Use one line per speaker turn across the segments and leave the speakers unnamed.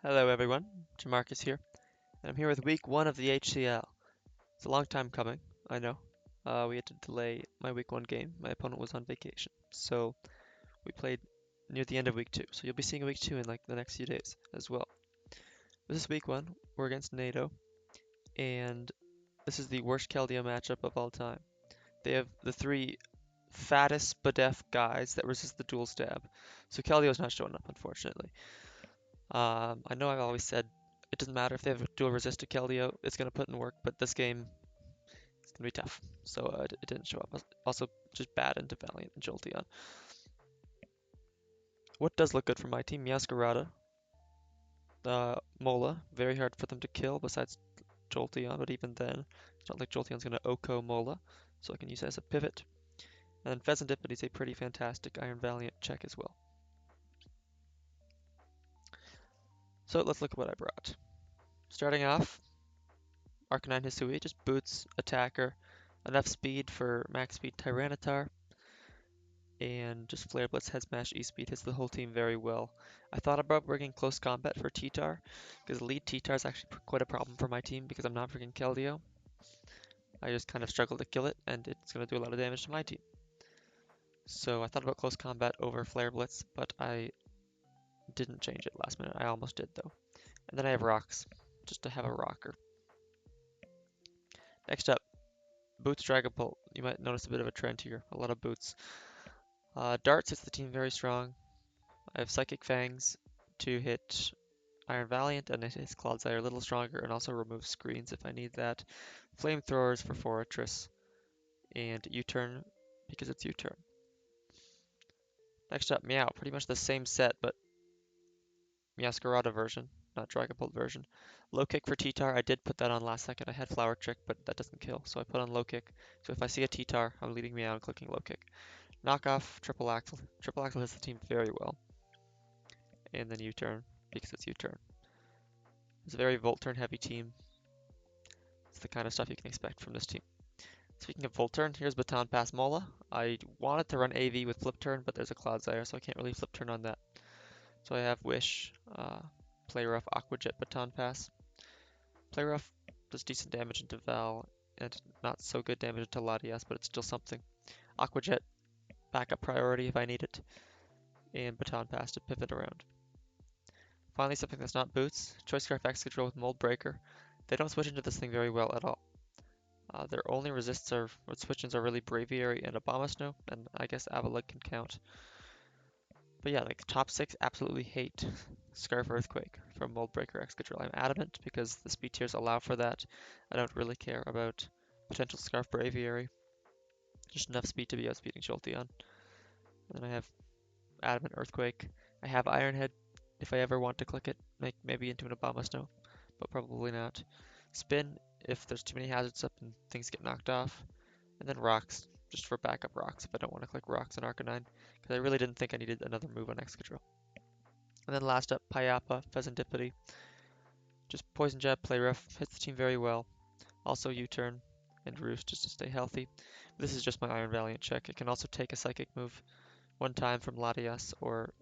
Hello everyone, Jamarcus here, and I'm here with week 1 of the HCL. It's a long time coming, I know. We had to delay my week 1 game. My opponent was on vacation, so we played near the end of week 2. So you'll be seeing week 2 in like the next few days as well. This is week 1, we're against NATO, and this is the worst Keldeo matchup of all time. They have the three fattest Spadef guys that resist the dual stab, so Keldeo's not showing up unfortunately. I know I've always said it doesn't matter if they have a dual resist to Keldeo, it's going to put in work, but this game it's going to be tough. So it didn't show up. Also, just bad into Valiant and Jolteon. What does look good for my team? Masquerada, Mola, very hard for them to kill besides Jolteon, but even then, it's not like Jolteon's going to Oko Mola, so I can use it as a pivot. And then Pheasantipity is a pretty fantastic Iron Valiant check as well. So let's look at what I brought. Starting off, Arcanine Hisui, just boots, attacker, enough speed for max speed Tyranitar, and just Flare Blitz, Head Smash, E-Speed hits the whole team very well. I thought about bringing Close Combat for T-Tar, because lead T-Tar is actually quite a problem for my team because I'm not freaking Keldeo. I just kind of struggle to kill it, and it's going to do a lot of damage to my team. So I thought about Close Combat over Flare Blitz, but I didn't change it last minute. I almost did though. And then I have Rocks, just to have a rocker. Next up, Boots Dragapult. You might notice a bit of a trend here, a lot of boots. Darts hits the team very strong. I have Psychic Fangs to hit Iron Valiant, and it hits Clodsire a little stronger, and also removes screens if I need that. Flamethrowers for Fortress, and U-Turn because it's U-Turn. Next up, Meow. Pretty much the same set, but Meowscarada version, not Dragapult version. Low Kick for T-Tar. I did put that on last second. I had Flower Trick, but that doesn't kill, so I put on Low Kick. So if I see a T-Tar, I'm leading Meow and clicking Low Kick. Knockoff, Triple Axle. Triple Axle hits the team very well. And then U-Turn, because it's U-Turn. It's a very Volt-Turn heavy team. It's the kind of stuff you can expect from this team. Speaking of Volt-Turn, here's Baton Pass Mola. I wanted to run AV with Flip Turn, but there's a Clodsire, so I can't really Flip Turn on that. So I have Wish, Play Rough, Aqua Jet, Baton Pass. Play Rough does decent damage into Val, and not so good damage into Latias, but it's still something. Aqua Jet, backup priority if I need it, and Baton Pass to pivot around. Finally, something that's not boots, Choice Scarf X Control with Mold Breaker. They don't switch into this thing very well at all. Their only resists are, or switch-ins are really Braviary and Abomasnow, and I guess Avalugg can count. But yeah, like top 6 absolutely hate Scarf Earthquake from Mold Breaker X Control. I'm adamant because the speed tiers allow for that. I don't really care about potential Scarf Braviary. Just enough speed to be outspeeding Jolteon. And then I have Adamant Earthquake. I have Iron Head if I ever want to click it, make maybe into an Abomasnow, but probably not. Spin if there's too many hazards up and things get knocked off. And then Rocks, just for backup Rocks if I don't want to click Rocks on Arcanine, because I really didn't think I needed another move on Excadrill. And then last up, Payapa, Pheasantipity. Just Poison Jab, Play Rough, hits the team very well. Also U-Turn and Roost just to stay healthy. This is just my Iron Valiant check. It can also take a Psychic move one time from Latias or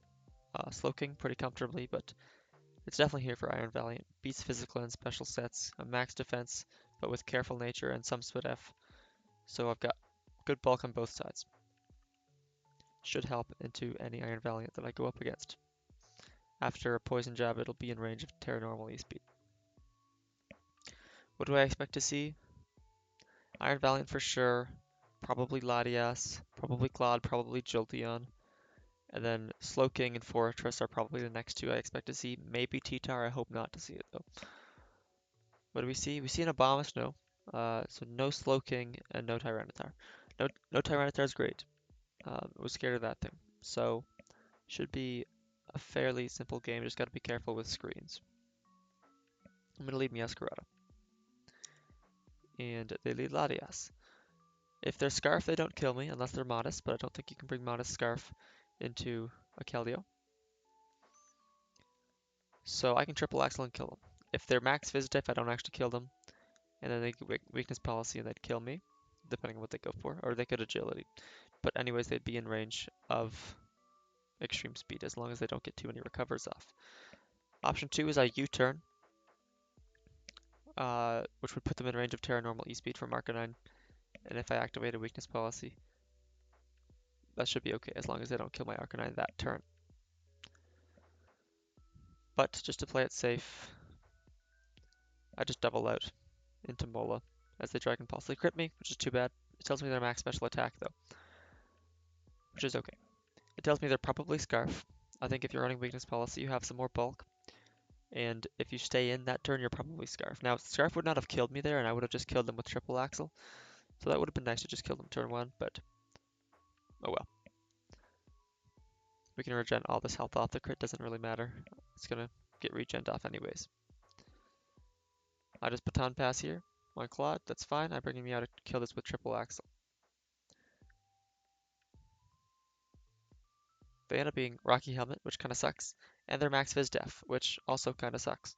Slowking pretty comfortably, but it's definitely here for Iron Valiant. Beats physical and special sets, a max defense, but with careful nature and some Spadef. So I've got good bulk on both sides. Should help into any Iron Valiant that I go up against. After a Poison Jab, it'll be in range of Terra Normal E-Speed. What do I expect to see? Iron Valiant for sure, probably Latias, probably Claude, probably Jolteon. And then Slowking and Fortress are probably the next two I expect to see. Maybe T-Tar, I hope not to see it though. What do we see? We see an Abomasnow. So no Slowking and no Tyranitar. No Tyranitar is great. I was scared of that thing. So should be a fairly simple game. Just got to be careful with screens. I'm going to lead Masquerada. And they lead Latias. If they're Scarf, they don't kill me unless they're Modest, but I don't think you can bring Modest Scarf into a Keldeo. So I can Triple Axle and kill them. If they're Max Visitef, I don't actually kill them. And then they could Weakness Policy and they'd kill me, depending on what they go for. Or they could Agility. But anyways, they'd be in range of Extreme Speed as long as they don't get too many recovers off. Option 2 is I U-turn, which would put them in range of Terra normal E-speed from Arcanine. And if I activate a weakness policy, that should be okay as long as they don't kill my Arcanine that turn. But just to play it safe, I just double out into Mola as they Dragon Pulse. They crit me, which is too bad. It tells me they're max special attack though, which is okay. It tells me they're probably Scarf. I think if you're running weakness policy, you have some more bulk. And if you stay in that turn, you're probably Scarf. Now, Scarf would not have killed me there, and I would have just killed them with Triple Axle. So that would have been nice to just kill them turn 1, but oh well. We can regen all this health off. The crit doesn't really matter. It's gonna get regened off anyways. I just Baton Pass here on Claude. That's fine. I'm bringing me out to kill this with Triple Axle. They end up being Rocky Helmet, which kind of sucks, and they're Max Fizz Def, which also kind of sucks.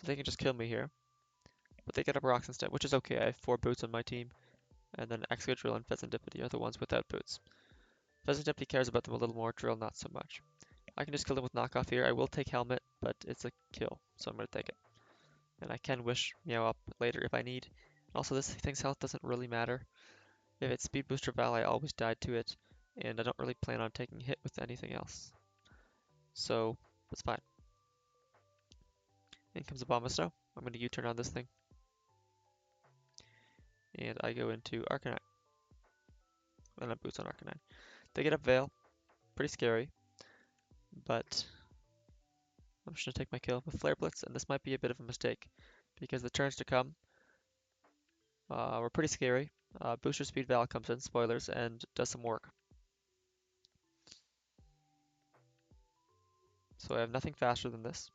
So they can just kill me here. But they get up rocks instead, which is okay. I have 4 boots on my team, and then Excadrill and Pheasantipity are the ones without boots. Pheasantipity cares about them a little more, Drill not so much. I can just kill them with knockoff here. I will take Helmet, but it's a kill, so I'm going to take it. And I can wish Meow up later if I need. Also, this thing's health doesn't really matter. If it's Speed Booster Val, I always died to it, and I don't really plan on taking hit with anything else. So, that's fine. In comes Abomasnow. I'm going to U-turn on this thing. And I go into Arcanine. And I boost on Arcanine. They get up Veil. Pretty scary. But I'm just going to take my kill with Flare Blitz, and this might be a bit of a mistake. Because the turns to come were pretty scary. Booster Speed Val comes in, spoilers, and does some work. So I have nothing faster than this.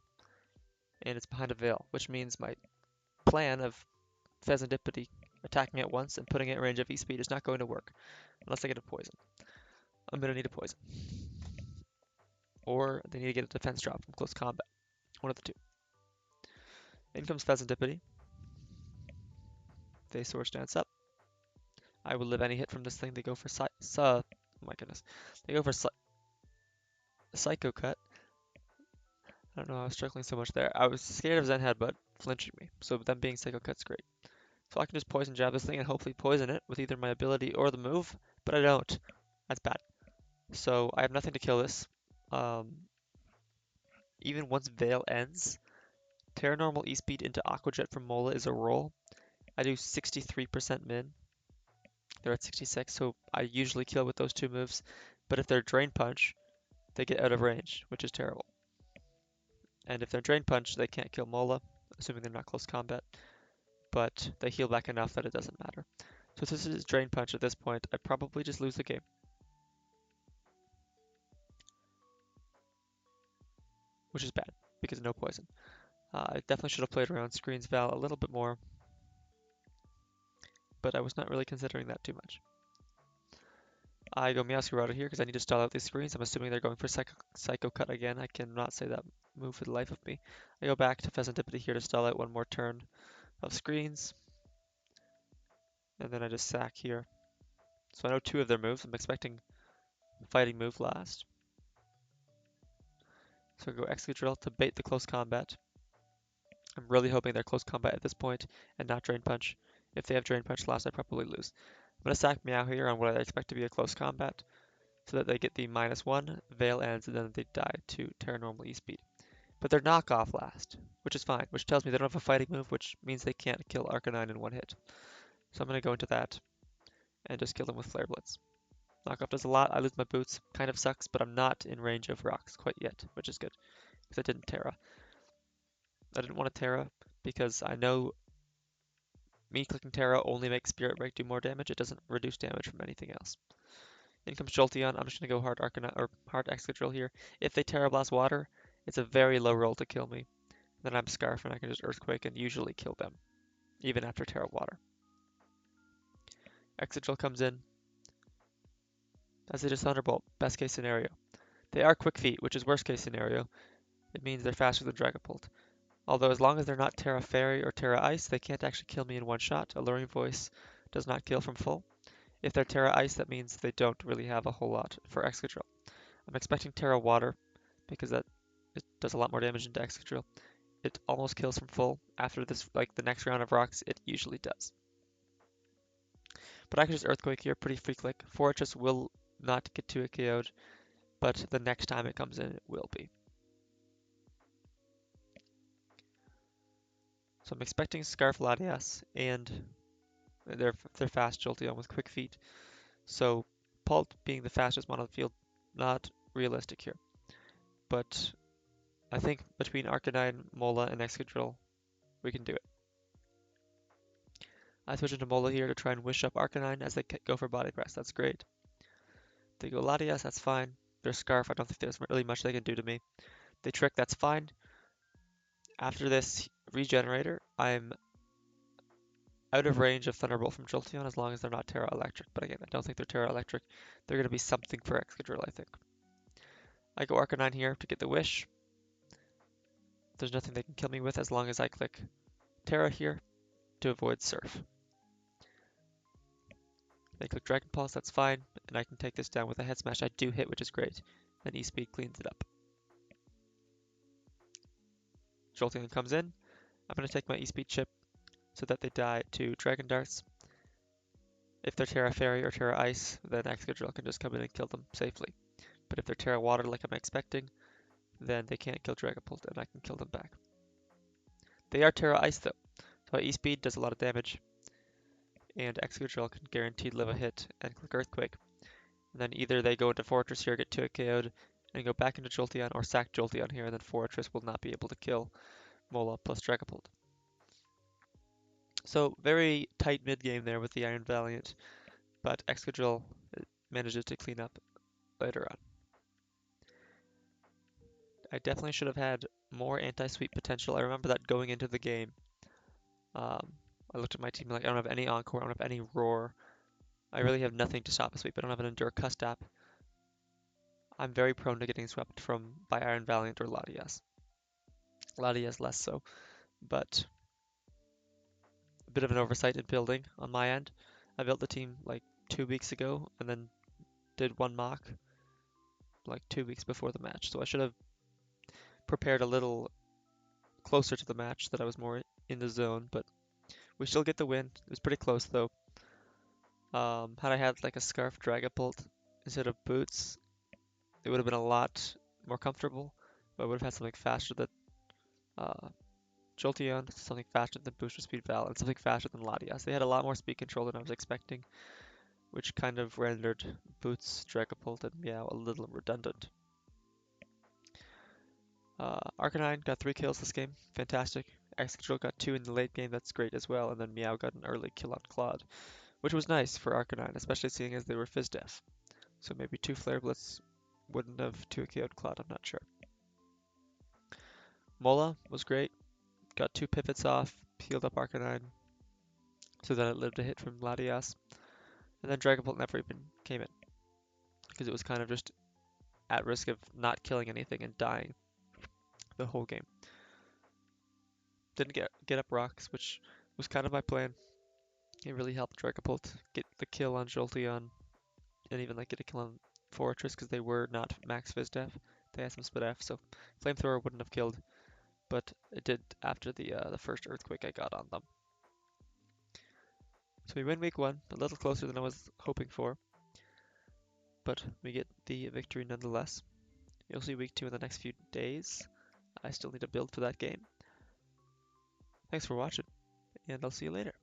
And it's behind a Veil, which means my plan of Pheasantipity attacking it once and putting it in range of E-Speed is not going to work. Unless I get a poison. I'm going to need a poison. Or they need to get a defense drop from close combat. One of the two. In comes Pheasantipity. They Swords Dance up. I will live any hit from this thing. They go for oh my goodness. They go for Psycho Cut. I don't know, I was struggling so much there. I was scared of Zen Headbutt flinching me, so them being Psycho Cut's great. So I can just Poison Jab this thing and hopefully poison it with either my ability or the move, but I don't. That's bad. So I have nothing to kill this. Even once Veil ends, Terra Normal E-Speed into Aqua Jet from Mola is a roll. I do 63% min. They're at 66, so I usually kill with those two moves. But if they're Drain Punch, they get out of range, which is terrible. And if they're Drain Punch, they can't kill Mola, assuming they're not close combat. But they heal back enough that it doesn't matter. So if this is Drain Punch at this point, I'd probably just lose the game. Which is bad, because no poison. I definitely should have played around Screen's Val a little bit more, but I was not really considering that too much. I go Meowscarada here because I need to stall out these screens. I'm assuming they're going for Psycho Cut again. I cannot say that move for the life of me. I go back to Pheasantipity here to stall out one more turn of screens. And then I just sack here. So I know 2 of their moves. I'm expecting Fighting move last. So I go Excadrill to bait the close combat. I'm really hoping they're close combat at this point and not Drain Punch. If they have Drain Punch last, I probably lose. I'm going to sack Meow here on what I expect to be a close combat so that they get the -1, Veil ends, and then they die to Terra Normal E-Speed. But they're knockoff last, which is fine, which tells me they don't have a fighting move, which means they can't kill Arcanine in one hit. So I'm going to go into that and just kill them with Flare Blitz. Knockoff does a lot. I lose my boots. Kind of sucks, but I'm not in range of rocks quite yet, which is good because I didn't Terra. I didn't want to Terra because I know me clicking Terra only makes Spirit Break do more damage. It doesn't reduce damage from anything else. In comes Jolteon. I'm just going to go hard Arcanine or hard Excadrill here. If they Terra Blast Water, it's a very low roll to kill me. Then I'm Scarf and I can just Earthquake and usually kill them, even after Terra Water. Excadrill comes in as it is Thunderbolt, best case scenario. They are Quick Feet, which is worst case scenario. It means they're faster than Dragapult. Although as long as they're not Terra Fairy or Terra Ice, they can't actually kill me in one shot. Alluring Voice does not kill from full. If they're Terra Ice, that means they don't really have a whole lot for Excadrill. I'm expecting Terra Water because that does a lot more damage into Excadrill. It almost kills from full. After this, like the next round of rocks, it usually does. But I can just Earthquake here, pretty free click. Fortress will not get 2 KO'd, but the next time it comes in, it will be. So I'm expecting Scarf Latias, and they're fast Jolteon with quick feet. So Pult being the fastest one on the field, not realistic here. But I think between Arcanine, Mola, and Excadrill, we can do it. I switch into Mola here to try and wish up Arcanine as they go for Body Press. That's great. They go Latias, that's fine. Their Scarf, I don't think there's really much they can do to me. They Trick, that's fine. After this Regenerator, I'm out of range of Thunderbolt from Jolteon as long as they're not Terra Electric. But again, I don't think they're Terra Electric. They're going to be something for Excadrill, I think. I go Arcanine here to get the Wish. There's nothing they can kill me with as long as I click Terra here to avoid Surf. They click Dragon Pulse, that's fine, and I can take this down with a Head Smash. I do hit, which is great, and E-Speed cleans it up. Jolteon comes in. I'm going to take my E-Speed chip so that they die to Dragon Darts. If they're Terra Fairy or Terra Ice, then Excadrill can just come in and kill them safely. But if they're Terra Water like I'm expecting, then they can't kill Dragapult and I can kill them back. They are Terra Ice though, so E-Speed does a lot of damage, and Excadrill can guaranteed live a hit and click Earthquake. And then either they go into Fortress here, get 2 KO'd, and go back into Jolteon, or sack Jolteon here, and then Fortress will not be able to kill Mola plus Dragapult. So very tight mid game there with the Iron Valiant, but Excadrill manages to clean up later on. I definitely should have had more anti-sweep potential. I remember that going into the game. I looked at my team like, I don't have any Encore, I don't have any Roar. I really have nothing to stop a sweep. I don't have an Endure Custap. I'm very prone to getting swept by Iron Valiant or Latias. Latias less so, but a bit of an oversight in building on my end. I built the team like 2 weeks ago and then did one mock like 2 weeks before the match. So I should have prepared a little closer to the match that I was more in the zone, but we still get the win. It was pretty close though. Had I had like a Scarf Dragapult instead of Boots, it would have been a lot more comfortable. But I would have had something faster than uh, Jolteon, something faster than Booster Speed Val, and something faster than Latias. They had a lot more speed control than I was expecting, which kind of rendered Boots, Dragapult, and Meow a little redundant. Arcanine got 3 kills this game, fantastic. Excadrill got 2 in the late game, that's great as well, and then Meow got an early kill on Claude, which was nice for Arcanine, especially seeing as they were Fizz Def. So maybe 2 Flare Blitz wouldn't have 2 KO'd Claude, I'm not sure. Mola was great, got 2 pivots off, healed up Arcanine, so that it lived a hit from Latias. And then Dragapult never even came in, because it was kind of just at risk of not killing anything and dying the whole game. Didn't get up rocks, which was kind of my plan. It really helped Dragapult get the kill on Jolteon, and even like get a kill on Fortress, because they were not max Fizz Def. They had some Spit F, so Flamethrower wouldn't have killed, but it did after the first Earthquake I got on them. So we win week 1, a little closer than I was hoping for, but we get the victory nonetheless. You'll see week 2 in the next few days. I still need to build for that game. Thanks for watching, and I'll see you later.